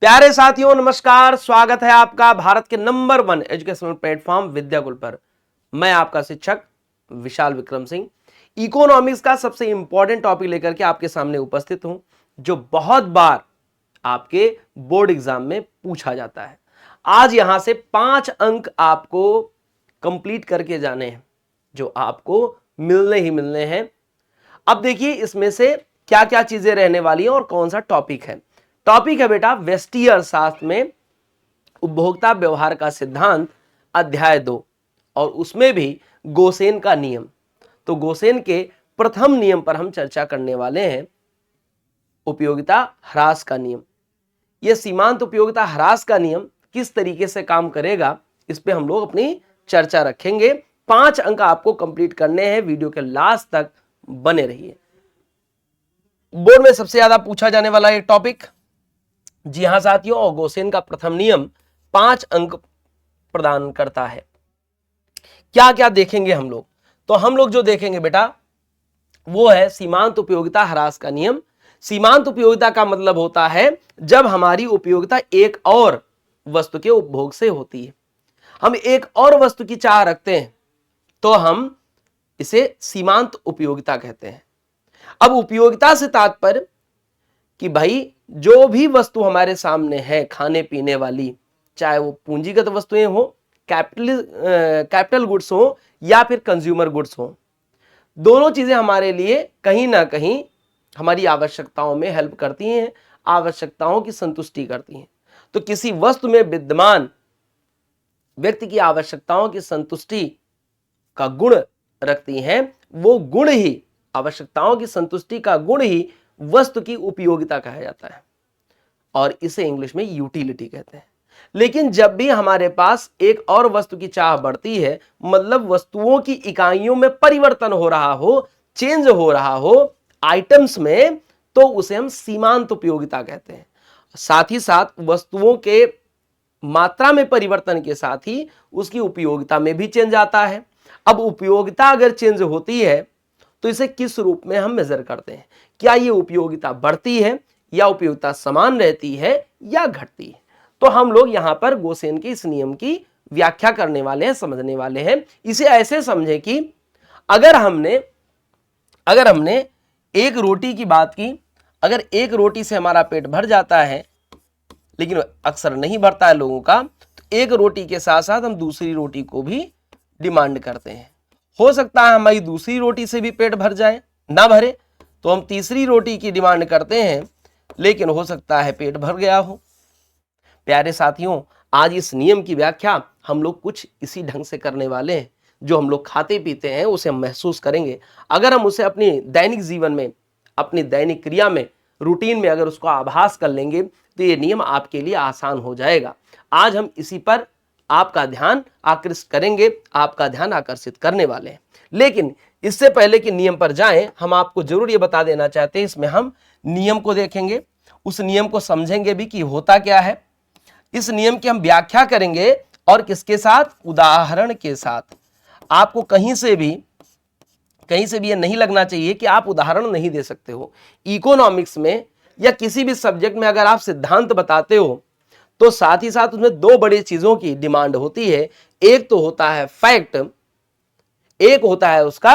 प्यारे साथियों नमस्कार, स्वागत है आपका भारत के नंबर 1 एजुकेशनल प्लेटफॉर्म विद्याकुल पर। मैं आपका शिक्षक विशाल विक्रम सिंह इकोनॉमिक्स का सबसे इंपॉर्टेंट टॉपिक लेकर के आपके सामने उपस्थित हूं, जो बहुत बार आपके बोर्ड एग्जाम में पूछा जाता है। आज यहां से 5 अंक आपको कंप्लीट करके जाने हैं, जो आपको मिलने ही मिलने हैं। अब देखिए इसमें से क्या क्या चीजें रहने वाली हैं और कौन सा टॉपिक है। टॉपिक है बेटा व्यष्टि अर्थशास्त्र में उपभोक्ता व्यवहार का सिद्धांत, अध्याय 2, और उसमें भी गोसेन का नियम। तो गोसेन के प्रथम नियम पर हम चर्चा करने वाले हैं, उपयोगिता ह्रास का नियम। यह सीमांत उपयोगिता ह्रास का नियम किस तरीके से काम करेगा, इस पे हम लोग अपनी चर्चा रखेंगे। 5 अंक आपको कंप्लीट करने हैं, वीडियो के लास्ट तक बने रहिए। बोर्ड में सबसे ज्यादा पूछा जाने वाला एक टॉपिक, जी हां साथियों, और गोसेन का प्रथम नियम 5 अंक प्रदान करता है। क्या क्या देखेंगे हम लोग? तो हम लोग जो देखेंगे बेटा वो है सीमांत उपयोगिता ह्रास का नियम। सीमांत उपयोगिता का मतलब होता है जब हमारी उपयोगिता एक और वस्तु के उपभोग से होती है। हम एक और वस्तु की चाह रखते हैं तो हम इसे सीमांत उपयोगिता कहते हैं। अब उपयोगिता से तात्पर्य कि भाई जो भी वस्तु हमारे सामने है खाने पीने वाली, चाहे वो पूंजीगत वस्तुएं हो, कैपिटल गुड्स हो या फिर कंज्यूमर गुड्स हो, दोनों चीजें हमारे लिए कहीं ना कहीं हमारी आवश्यकताओं में हेल्प करती हैं, आवश्यकताओं की संतुष्टि करती हैं। तो किसी वस्तु में विद्यमान व्यक्ति की आवश्यकताओं की संतुष्टि का गुण रखती हैं, वो गुण ही, आवश्यकताओं की संतुष्टि का गुण ही वस्तु की उपयोगिता कहा जाता है, और इसे इंग्लिश में यूटिलिटी कहते हैं। लेकिन जब भी हमारे पास एक और वस्तु की चाह बढ़ती है, मतलब वस्तुओं की इकाइयों में परिवर्तन हो रहा हो, चेंज हो रहा हो आइटम्स में, तो उसे हम सीमांत उपयोगिता कहते हैं। साथ ही साथ वस्तुओं के मात्रा में परिवर्तन के साथ ही उसकी उपयोगिता में भी चेंज आता है। अब उपयोगिता अगर चेंज होती है तो इसे किस रूप में हम मेजर करते हैं? क्या ये उपयोगिता बढ़ती है या उपयोगिता समान रहती है या घटती है? तो हम लोग यहां पर गोसेन के इस नियम की व्याख्या करने वाले हैं, समझने वाले हैं। इसे ऐसे समझें कि अगर हमने एक रोटी की बात की, अगर एक रोटी से हमारा पेट भर जाता है, लेकिन अक्सर नहीं भरता है लोगों का, तो एक रोटी के साथ साथ हम दूसरी रोटी को भी डिमांड करते हैं। हो सकता है हमारी दूसरी रोटी से भी पेट भर जाए, ना भरे तो हम तीसरी रोटी की डिमांड करते हैं, लेकिन हो सकता है पेट भर गया हो। प्यारे साथियों, आज इस नियम की व्याख्या हम लोग कुछ इसी ढंग से करने वाले हैं। जो हम लोग खाते पीते हैं उसे हम महसूस करेंगे। अगर हम उसे अपनी दैनिक जीवन में, अपनी दैनिक क्रिया में, रूटीन में अगर उसको आभास कर लेंगे तो ये नियम आपके लिए आसान हो जाएगा। आज हम इसी पर आपका ध्यान आकर्षित करेंगे, आपका ध्यान आकर्षित करने वाले हैं। लेकिन इससे पहले कि नियम पर जाएं, हम आपको जरूर ये बता देना चाहते हैं, इसमें हम नियम को देखेंगे, उस नियम को समझेंगे भी कि होता क्या है। इस नियम की हम व्याख्या करेंगे और किसके साथ? उदाहरण के साथ। आपको कहीं से भी ये नहीं लगना चाहिए कि आप उदाहरण नहीं दे सकते हो। इकोनॉमिक्स में या किसी भी सब्जेक्ट में अगर आप सिद्धांत बताते हो तो साथ ही साथ उसमें 2 बड़ी चीजों की डिमांड होती है। एक तो होता है फैक्ट, एक होता है उसका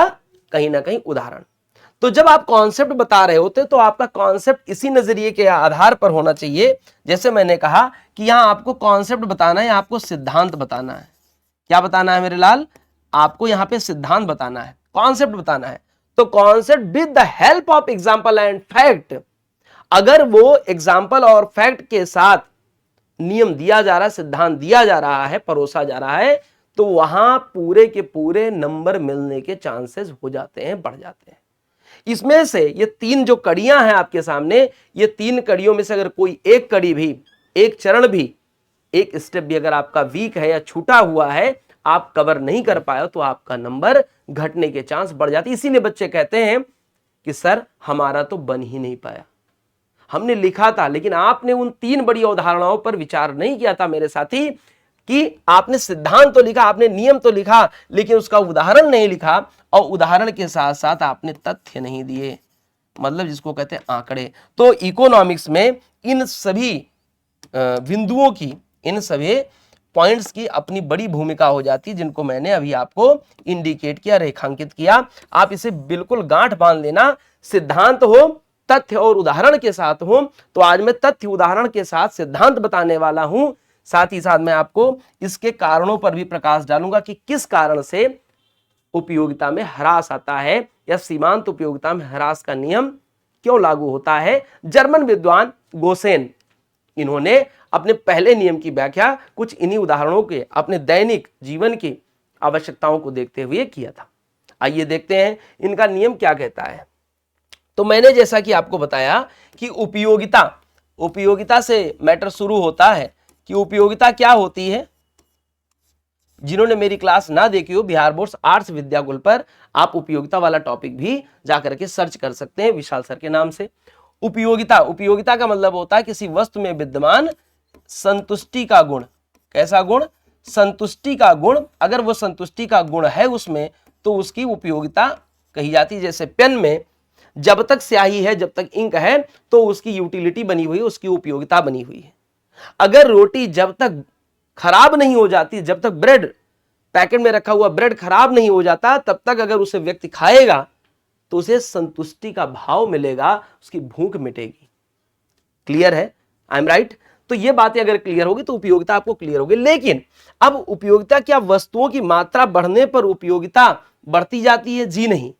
कहीं ना कहीं उदाहरण। तो जब आप कॉन्सेप्ट बता रहे होते तो आपका कॉन्सेप्ट इसी नजरिए के आधार पर होना चाहिए। जैसे मैंने कहा कि यहां आपको कॉन्सेप्ट बताना है, आपको सिद्धांत बताना है। क्या बताना है मेरे लाल? आपको यहां पे सिद्धांत बताना है, कॉन्सेप्ट बताना है। तो concept with the help of example and fact, अगर वो एग्जाम्पल और फैक्ट के साथ नियम दिया जा रहा है, सिद्धांत दिया जा रहा है, परोसा जा रहा है, तो वहां पूरे के पूरे नंबर मिलने के चांसेस हो जाते हैं, बढ़ जाते हैं। इसमें से ये 3 जो कड़ियां हैं आपके सामने, ये 3 कड़ियों में से अगर कोई एक कड़ी भी, एक चरण भी, एक स्टेप भी अगर आपका वीक है या छूटा हुआ है, आप कवर नहीं कर पाए, तो आपका नंबर घटने के चांस बढ़ जाते। इसीलिए बच्चे कहते हैं कि सर हमारा तो बन ही नहीं पाया, हमने लिखा था लेकिन आपने उन 3 बड़ी अवधारणाओं पर विचार नहीं किया था मेरे साथी, कि आपने सिद्धांत तो लिखा, आपने नियम तो लिखा, लेकिन उसका उदाहरण नहीं लिखा, और उदाहरण के साथ साथ आपने तथ्य नहीं दिए, मतलब जिसको कहते हैं आंकड़े। तो इकोनॉमिक्स में इन सभी बिंदुओं की, इन सभी पॉइंट्स की अपनी बड़ी भूमिका हो जाती है, जिनको मैंने अभी आपको इंडिकेट किया, रेखांकित किया। आप इसे बिल्कुल गांठ बांध लेना, सिद्धांत हो, तथ्य और उदाहरण के साथ हो। तो आज मैं तथ्य उदाहरण के साथ सिद्धांत बताने वाला हूं, साथ ही साथ मैं आपको इसके कारणों पर भी प्रकाश डालूंगा कि किस कारण से उपयोगिता में ह्रास आता है, या सीमांत उपयोगिता में ह्रास का नियम क्यों लागू होता है। जर्मन विद्वान गोसेन, इन्होंने अपने पहले नियम की व्याख्या कुछ इन्हीं उदाहरणों के अपने दैनिक जीवन की आवश्यकताओं को देखते हुए किया था। आइए देखते हैं इनका नियम क्या कहता है। तो मैंने जैसा कि आपको बताया कि उपयोगिता से मैटर शुरू होता है कि उपयोगिता क्या होती है। जिन्होंने मेरी क्लास ना देखी हो, बिहार बोर्ड आर्ट्स विद्याकुल पर आप उपयोगिता वाला टॉपिक भी जाकर के सर्च कर सकते हैं विशाल सर के नाम से। उपयोगिता का मतलब होता है किसी वस्तु में विद्यमान संतुष्टि का गुण। कैसा गुण? संतुष्टि का गुण। अगर वो संतुष्टि का गुण है उसमें, तो उसकी उपयोगिता कही जाती है। जैसे पेन में जब तक स्याही है, जब तक इंक है, तो उसकी यूटिलिटी बनी हुई है, उसकी उपयोगिता बनी हुई है। अगर रोटी जब तक खराब नहीं हो जाती, जब तक ब्रेड पैकेट में रखा हुआ ब्रेड खराब नहीं हो जाता, तब तक अगर उसे व्यक्ति खाएगा तो उसे संतुष्टि का भाव मिलेगा, उसकी भूख मिटेगी। क्लियर है? I am right? तो ये बातें अगर क्लियर होगी तो उपयोगिता आपको क्लियर होगी। लेकिन अब उपयोगिता क्या वस्तुओं की मात्रा बढ़ने पर उपयोगिता बढ़ती जाती है? जी नहीं।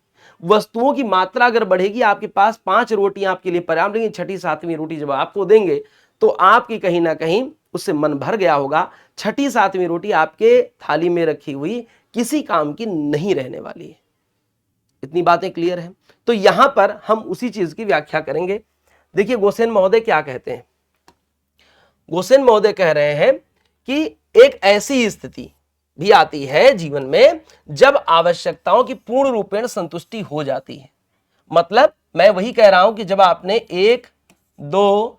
वस्तुओं की मात्रा अगर बढ़ेगी, आपके पास 5 रोटियां आपके लिए पर्याप्त, लेकिन छठी सातवीं रोटी जब आपको देंगे तो आपकी कहीं ना कहीं उससे मन भर गया होगा। छठी सातवीं रोटी आपके थाली में रखी हुई किसी काम की नहीं रहने वाली है। इतनी बातें क्लियर हैं? तो यहां पर हम उसी चीज की व्याख्या करेंगे। देखिए गोसेन महोदय क्या कहते हैं। गोसेन महोदय कह रहे हैं कि एक ऐसी स्थिति भी आती है जीवन में जब आवश्यकताओं की पूर्ण रूपेण संतुष्टि हो जाती है। मतलब मैं वही कह रहा हूं कि जब आपने 1, 2,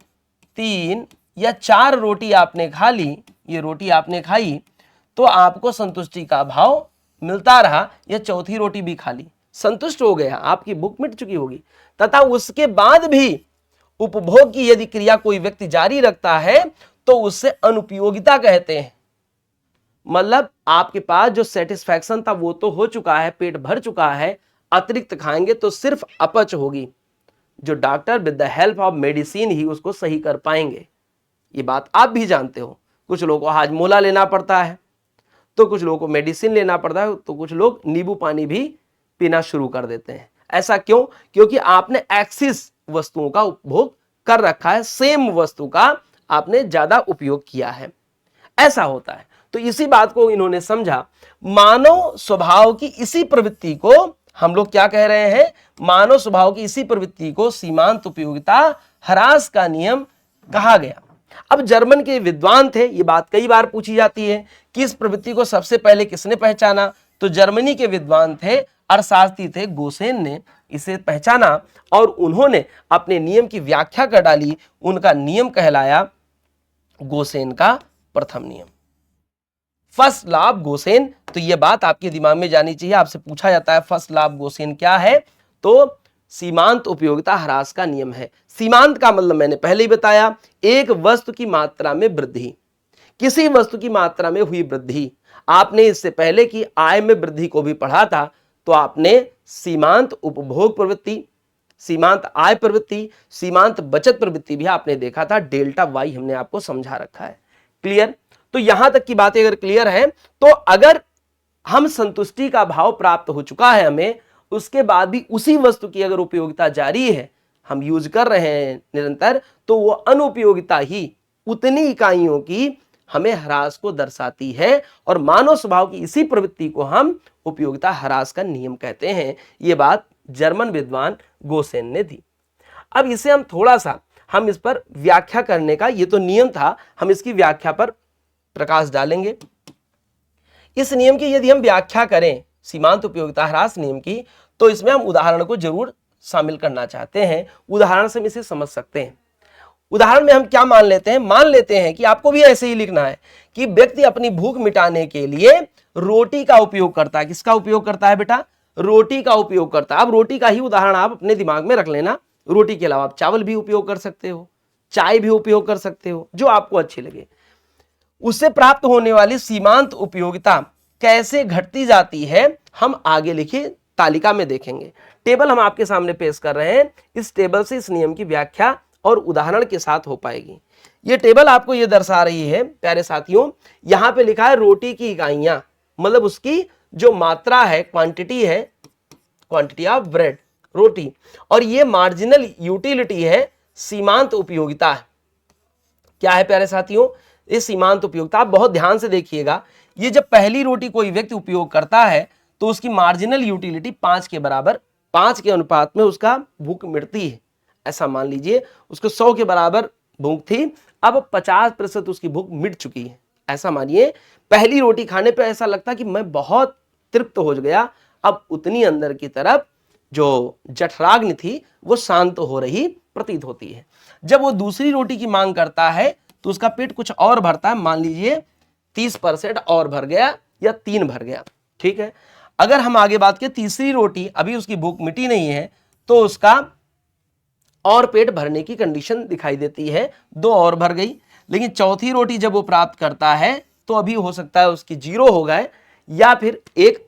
3 या 4 रोटी आपने खा ली, ये रोटी आपने खाई, तो आपको संतुष्टि का भाव मिलता रहा। या चौथी रोटी भी खा ली, संतुष्ट हो गया, आपकी भूख मिट चुकी होगी। तथा उसके बाद भी उपभोग की यदि क्रिया कोई व्यक्ति जारी रखता है तो उससे अनुपयोगिता कहते हैं। मतलब आपके पास जो सेटिस्फैक्शन था वो तो हो चुका है, पेट भर चुका है, अतिरिक्त खाएंगे तो सिर्फ अपच होगी, जो doctor with the help of medicine ही उसको सही कर पाएंगे। ये बात आप भी जानते हो। कुछ लोगों को हाजमोला लेना पड़ता है, तो कुछ लोगों को मेडिसिन लेना पड़ता है, तो कुछ लोग नींबू पानी भी पीना शुरू कर देते हैं। ऐसा क्यों? क्योंकि आपने एक्सिस वस्तुओं का उपभोग कर रखा है, सेम वस्तु का आपने ज्यादा उपयोग किया है। ऐसा होता है। तो इसी बात को इन्होंने समझा। मानव स्वभाव की इसी प्रवृत्ति को हम लोग क्या कह रहे हैं? मानव स्वभाव की इसी प्रवृत्ति को सीमांत उपयोगिता ह्रास का नियम कहा गया। अब जर्मन के विद्वान थे, ये बात कई बार पूछी जाती है कि इस प्रवृत्ति को सबसे पहले किसने पहचाना। तो जर्मनी के विद्वान थे, अर्थशास्त्री थे, गोसेन ने इसे पहचाना और उन्होंने अपने नियम की व्याख्या कर डाली। उनका नियम कहलाया गोसेन का प्रथम नियम, फर्स्ट लॉ ऑफ गोसेन। तो यह बात आपके दिमाग में जानी चाहिए। आपसे पूछा जाता है फर्स्ट लॉ ऑफ गोसेन क्या है, तो सीमांत उपयोगिता ह्रास का नियम है। सीमांत का मतलब मैंने पहले ही बताया, एक वस्तु की मात्रा में वृद्धि, किसी वस्तु की मात्रा में हुई वृद्धि। आपने इससे पहले की आय में वृद्धि को भी पढ़ा था, तो आपने सीमांत उपभोग प्रवृत्ति, सीमांत आय प्रवृत्ति, सीमांत बचत प्रवृत्ति भी आपने देखा था। डेल्टा वाई हमने आपको समझा रखा है। क्लियर? तो यहां तक की बातें अगर क्लियर है, तो अगर हम संतुष्टि का भाव प्राप्त हो चुका है हमें, उसके बाद भी उसी वस्तु की अगर उपयोगिता जारी है, हम यूज कर रहे हैं निरंतर, तो वो अनुपयोगिता ही उतनी इकाइयों की हमें ह्रास को दर्शाती है। और मानव स्वभाव की इसी प्रवृत्ति को हम उपयोगिता ह्रास का नियम कहते हैं। ये बात जर्मन विद्वान गोसेन ने दी। अब इसे हम थोड़ा सा हम इस पर व्याख्या करने का, ये तो नियम था, हम इसकी व्याख्या पर प्रकाश डालेंगे। इस नियम की यदि हम व्याख्या करें, सीमांत उपयोगिता ह्रास नियम की, तो इसमें हम उदाहरण को जरूर शामिल करना चाहते हैं। उदाहरण से हम इसे समझ सकते हैं। उदाहरण में हम क्या मान लेते हैं? मान लेते हैं कि आपको भी ऐसे ही लिखना है कि व्यक्ति अपनी भूख मिटाने के लिए रोटी का उपयोग करता है। किसका उपयोग करता है बेटा? रोटी का उपयोग करता है। अब रोटी का ही उदाहरण आप अपने दिमाग में रख लेना। रोटी के अलावा आप चावल भी उपयोग कर सकते हो, चाय भी उपयोग कर सकते हो, जो आपको अच्छी लगे। उससे प्राप्त होने वाली सीमांत उपयोगिता कैसे घटती जाती है, हम आगे लिखी तालिका में देखेंगे। टेबल हम आपके सामने पेश कर रहे हैं, इस टेबल से इस नियम की व्याख्या और उदाहरण के साथ हो पाएगी। ये टेबल आपको ये दर्शा रही है प्यारे साथियों, यहां पे लिखा है रोटी की इकाइयां, मतलब उसकी जो मात्रा है, क्वांटिटी है, क्वांटिटी ऑफ ब्रेड, रोटी, और ये मार्जिनल यूटिलिटी है, सीमांत उपयोगिता है। क्या है प्यारे साथियों, ये सीमांत उपयोगिता। आप बहुत ध्यान से देखिएगा, ये जब पहली रोटी कोई व्यक्ति उपयोग करता है तो उसकी मार्जिनल यूटिलिटी 5 के बराबर, 5 के अनुपात में उसका भूख मिटती है। ऐसा मान लीजिए उसको 100 के बराबर भूख थी, अब 50% उसकी भूख मिट चुकी है। ऐसा मानिए पहली रोटी खाने पे ऐसा लगता कि मैं बहुत तृप्त हो गया, अब उतनी अंदर की तरफ जो जठराग्नि थी वो शांत हो रही प्रतीत होती है। जब वो दूसरी रोटी की मांग करता है तो उसका पेट कुछ और भरता है, मान लीजिए 30% और भर गया या 3 भर गया, ठीक है। अगर हम आगे बात करें, तीसरी रोटी अभी उसकी भूख मिटी नहीं है तो उसका और पेट भरने की कंडीशन दिखाई देती है, 2 और भर गई। लेकिन चौथी रोटी जब वो प्राप्त करता है तो अभी हो सकता है उसकी 0 हो गए या फिर 1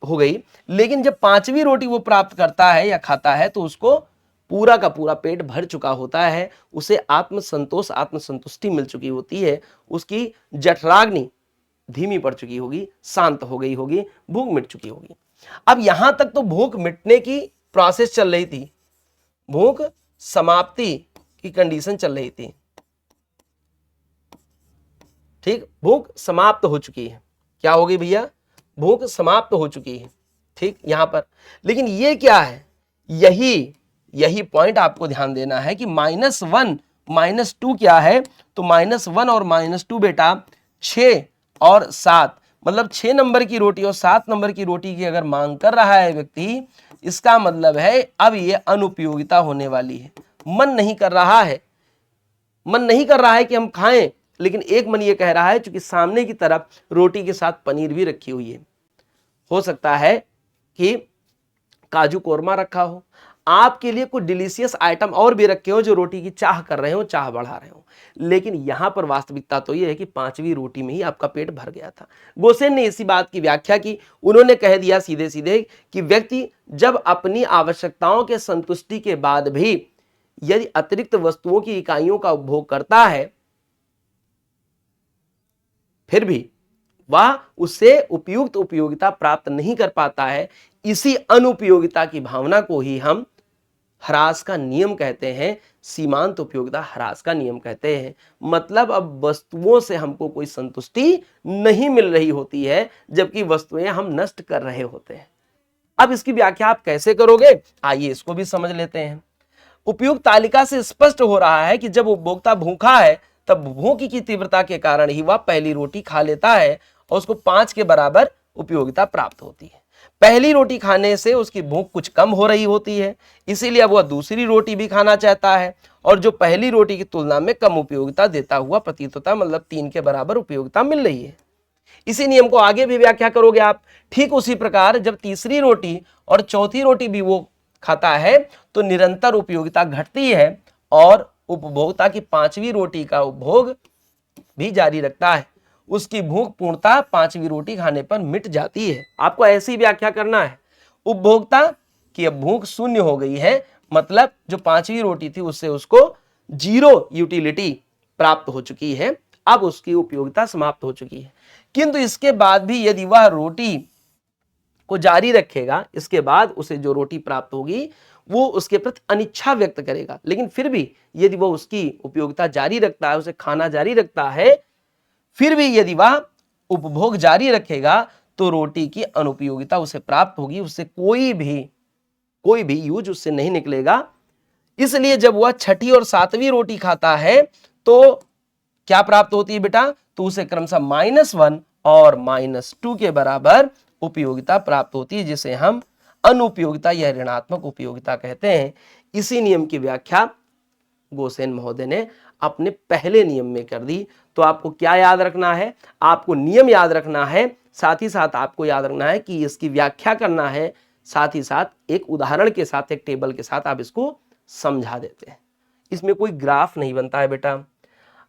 हो गई। लेकिन जब 5वीं रोटी वो प्राप्त करता है या खाता है तो उसको पूरा का पूरा पेट भर चुका होता है, उसे आत्मसंतोष, आत्मसंतुष्टि मिल चुकी होती है, उसकी जठराग्नि धीमी पड़ चुकी होगी, शांत हो गई होगी, भूख मिट चुकी होगी। अब यहां तक तो भूख मिटने की प्रोसेस चल रही थी, भूख समाप्ति की कंडीशन चल रही थी, ठीक। भूख समाप्त हो चुकी है, क्या हो गई भैया, भूख समाप्त हो चुकी है, ठीक यहां पर। लेकिन ये क्या है, यही पॉइंट आपको ध्यान देना है कि -1 -2 क्या है, तो -1 और -2 बेटा 6 और 7, मतलब 6 नंबर की रोटी और 7 नंबर की रोटी की अगर मांग कर रहा है व्यक्ति, इसका मतलब है अब ये अनुपयोगिता होने वाली है। मन नहीं कर रहा है, मन नहीं कर रहा है कि हम खाएं, लेकिन एक मन ये कह रहा है, क्योंकि सामने की तरफ रोटी के साथ पनीर भी रखी हुई है, हो सकता है कि काजू कोरमा रखा हो, आपके लिए कुछ डिलीशियस आइटम और भी रखे हो जो रोटी की चाह कर रहे हो, चाह बढ़ा रहे हो। लेकिन यहां पर वास्तविकता तो यह है कि 5वीं रोटी में ही आपका पेट भर गया था। गोसेन ने इसी बात की व्याख्या की, उन्होंने कह दिया सीधे सीधे कि व्यक्ति जब अपनी आवश्यकताओं के संतुष्टि के बाद भी यदि अतिरिक्त वस्तुओं की इकाइयों का उपभोग करता है, फिर भी वह उससे उपयुक्त उपयोगिता प्राप्त नहीं कर पाता है, इसी अनुपयोगिता की भावना को ही हम ह्रास का नियम कहते हैं, सीमांत उपयोगिता ह्रास का नियम कहते हैं। मतलब अब वस्तुओं से हमको कोई संतुष्टि नहीं मिल रही होती है, जबकि वस्तुएं हम नष्ट कर रहे होते हैं। अब इसकी व्याख्या आप कैसे करोगे, आइए इसको भी समझ लेते हैं। उपयुक्त तालिका से स्पष्ट हो रहा है कि जब उपभोक्ता भूखा है तब भूख की तीव्रता के कारण ही वह पहली रोटी खा लेता है और उसको 5 के बराबर उपयोगिता प्राप्त होती है। पहली रोटी खाने से उसकी भूख कुछ कम हो रही होती है, इसीलिए वह दूसरी रोटी भी खाना चाहता है, और जो पहली रोटी की तुलना में कम उपयोगिता देता हुआ प्रतीत होता है, मतलब 3 के बराबर उपयोगिता मिल रही है। इसी नियम को आगे भी व्याख्या करोगे आप। ठीक उसी प्रकार जब तीसरी रोटी और चौथी रोटी भी वो खाता है तो निरंतर उपयोगिता घटती है और उपभोक्ता की 5वीं रोटी का उपभोग भी जारी रखता है। उसकी भूख पूर्णतः 5वीं रोटी खाने पर मिट जाती है। आपको ऐसी व्याख्या करना है, उपभोक्ता की अब भूख शून्य हो गई है, मतलब जो 5वीं रोटी थी उससे उसको 0 यूटिलिटी प्राप्त हो चुकी है, अब उसकी उपयोगिता समाप्त हो चुकी है। किंतु इसके बाद भी यदि वह रोटी को जारी रखेगा, इसके बाद उसे जो रोटी प्राप्त होगी वो उसके प्रति अनिच्छा व्यक्त करेगा, लेकिन फिर भी यदि वो उसकी उपयोगिता जारी रखता है, उसे खाना जारी रखता है, फिर भी यदि वह उपभोग जारी रखेगा तो रोटी की अनुपयोगिता उसे प्राप्त होगी, उससे कोई भी यूज उससे नहीं निकलेगा। इसलिए जब वह 6ठी और 7वीं रोटी खाता है तो क्या प्राप्त होती है बेटा, तो उसे क्रमशः -1 और -2 के बराबर उपयोगिता प्राप्त होती है, जिसे हम अनुपयोगिता या ऋणात्मक उपयोगिता कहते हैं। इसी नियम की व्याख्या गोसेन महोदय ने अपने पहले नियम में कर दी। तो आपको क्या याद रखना है, आपको नियम याद रखना है, साथ ही साथ आपको याद रखना है कि इसकी व्याख्या करना है, साथ ही साथ एक उदाहरण के साथ, एक टेबल के साथ आप इसको समझा देते हैं। इसमें कोई ग्राफ नहीं बनता है बेटा।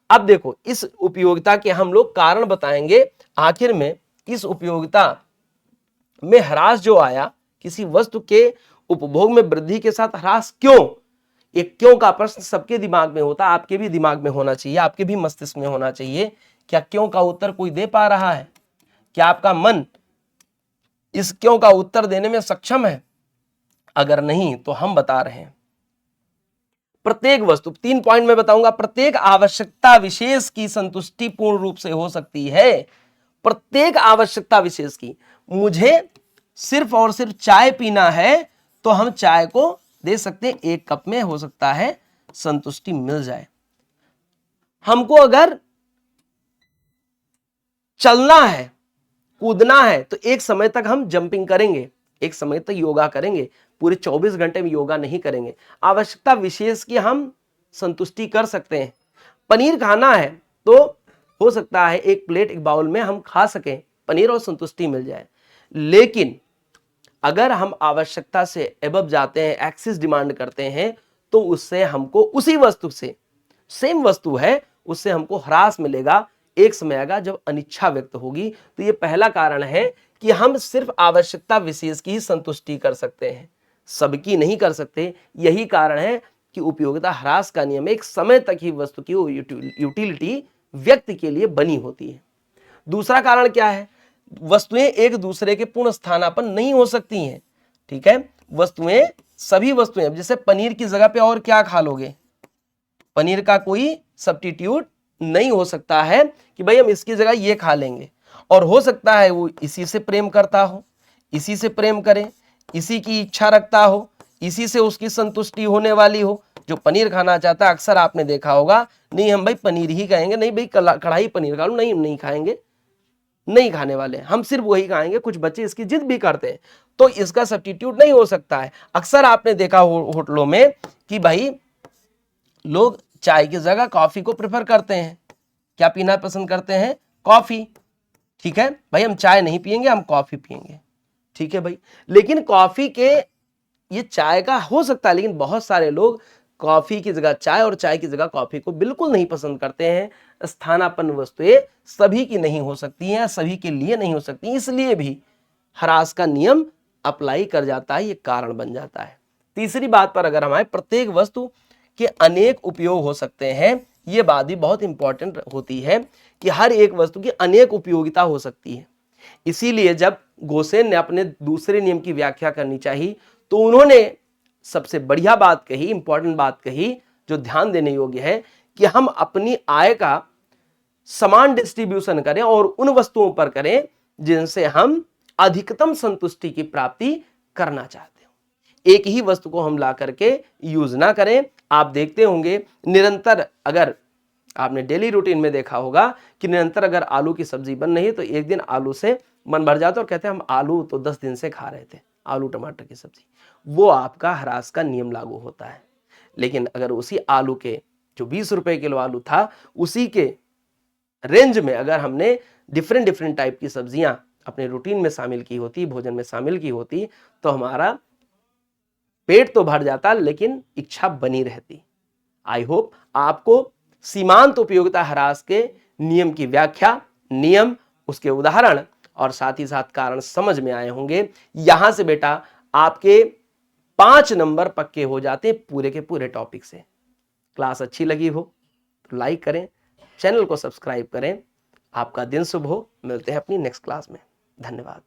अब देखो इस उपयोगिता के हम लोग कारण बताएंगे आखिर में। इस उपयोगिता में ह्रास जो आया, किसी वस्तु के उपभोग में वृद्धि के साथ ह्रास क्यों, एक क्यों का प्रश्न सबके दिमाग में होता है, आपके भी दिमाग में होना चाहिए, आपके भी मस्तिष्क में होना चाहिए। क्या क्यों का उत्तर कोई दे पा रहा है? क्या आपका मन इस क्यों का उत्तर देने में सक्षम है? अगर नहीं तो हम बता रहे हैं, प्रत्येक वस्तु, 3 पॉइंट में बताऊंगा, प्रत्येक आवश्यकता विशेष की संतुष्टि पूर्ण रूप से हो सकती है। प्रत्येक आवश्यकता विशेष की, मुझे सिर्फ और सिर्फ चाय पीना है तो हम चाय को दे सकते हैं, 1 कप में हो सकता है संतुष्टि मिल जाए। हमको अगर चलना है, कूदना है, तो एक समय तक हम जंपिंग करेंगे, एक समय तक योगा करेंगे, पूरे 24 घंटे में योगा नहीं करेंगे। आवश्यकता विशेष की हम संतुष्टि कर सकते हैं। पनीर खाना है तो हो सकता है 1 प्लेट 1 बाउल में हम खा सकें पनीर और संतुष्टि मिल जाए। लेकिन अगर हम आवश्यकता से एबव जाते हैं, एक्सेस डिमांड करते हैं, तो उससे हमको उसी वस्तु से, सेम वस्तु है, उससे हमको ह्रास मिलेगा। एक समय आएगा जब अनिच्छा व्यक्त होगी। तो ये पहला कारण है कि हम सिर्फ आवश्यकता विशेष की ही संतुष्टि कर सकते हैं, सबकी नहीं कर सकते। यही कारण है कि उपयोगिता ह्रास का नियम एक समय तक ही वस्तु की यूटिलिटी व्यक्ति के लिए बनी होती है। दूसरा कारण क्या है? वस्तुएं एक दूसरे के पूर्ण स्थानापन्न नहीं हो सकती हैं। ठीक है, वस्तुएं, सभी वस्तुएं, जैसे पनीर की जगह पे और क्या खा लोगे, पनीर का कोई सब्स्टिट्यूट नहीं हो सकता है कि भाई हम इसकी जगह ये खा लेंगे। और हो सकता है वो इसी से प्रेम करता हो, इसी से प्रेम करे, इसी की इच्छा रखता हो, इसी से उसकी संतुष्टि होने वाली हो। जो पनीर खाना चाहता है, अक्सर आपने देखा होगा, नहीं हम भाई पनीर ही खाएंगे, नहीं भाई कढ़ाई पनीर खा लो, नहीं नहीं खाएंगे, नहीं खाने वाले, हम सिर्फ वही खाएंगे। कुछ बच्चे इसकी जिद भी करते हैं, तो इसका सब्स्टिट्यूट नहीं हो सकता है। अक्सर आपने देखा होटलों में कि भाई लोग चाय की जगह कॉफी को प्रेफर करते हैं। क्या पीना पसंद करते हैं? कॉफी। ठीक है भाई, हम चाय नहीं पियेंगे, हम कॉफी पियेंगे। ठीक है भाई, लेकिन कॉफी के, ये चाय का हो सकता है, लेकिन बहुत सारे लोग कॉफी की जगह चाय और चाय की जगह कॉफी को बिल्कुल नहीं पसंद करते हैं। स्थानापन्न वस्तुएं सभी की नहीं हो सकती हैं, सभी के लिए नहीं हो सकती, इसलिए भी ह्रास का नियम अप्लाई कर जाता है, ये कारण बन जाता है। तीसरी बात पर अगर हम आए, प्रत्येक वस्तु के अनेक उपयोग हो सकते हैं। ये बात भी बहुत इंपॉर्टेंट होती है कि हर एक वस्तु की अनेक उपयोगिता हो सकती है। इसीलिए जब गोसेन ने अपने दूसरे नियम की व्याख्या करनी चाहिए, तो उन्होंने सबसे बढ़िया बात कही, इंपॉर्टेंट बात कही, जो ध्यान देने योग्य है, कि हम अपनी आय का समान डिस्ट्रीब्यूशन करें और उन वस्तुओं पर करें जिनसे हम अधिकतम संतुष्टि की प्राप्ति करना चाहते हो। एक ही वस्तु को हम ला करके यूज ना करें। आप देखते होंगे निरंतर, अगर आपने डेली रूटीन में देखा होगा कि निरंतर अगर आलू की सब्जी बन रही है, तो एक दिन आलू से मन भर जाता है और कहते हैं हम आलू तो 10 दिन से खा रहे थे, आलू टमाटर की सब्जी। वो आपका ह्रास का नियम लागू होता है। लेकिन अगर उसी आलू के, जो 20 रुपए किलो आलू था, उसी के रेंज में अगर हमने डिफरेंट डिफरेंट टाइप की सब्जियां अपने रूटीन में शामिल की होती, भोजन में शामिल की होती, तो हमारा पेट तो भर जाता, लेकिन इच्छा बनी रहती। आई होप आपको सीमांत उपयोगिता ह्रास के नियम की व्याख्या, नियम, उसके उदाहरण और साथ ही साथ कारण समझ में आए होंगे। यहां से बेटा आपके 5 नंबर पक्के हो जाते पूरे के पूरे टॉपिक से। क्लास अच्छी लगी हो तो लाइक करें, चैनल को सब्सक्राइब करें। आपका दिन शुभ हो। मिलते हैं अपनी नेक्स्ट क्लास में। धन्यवाद।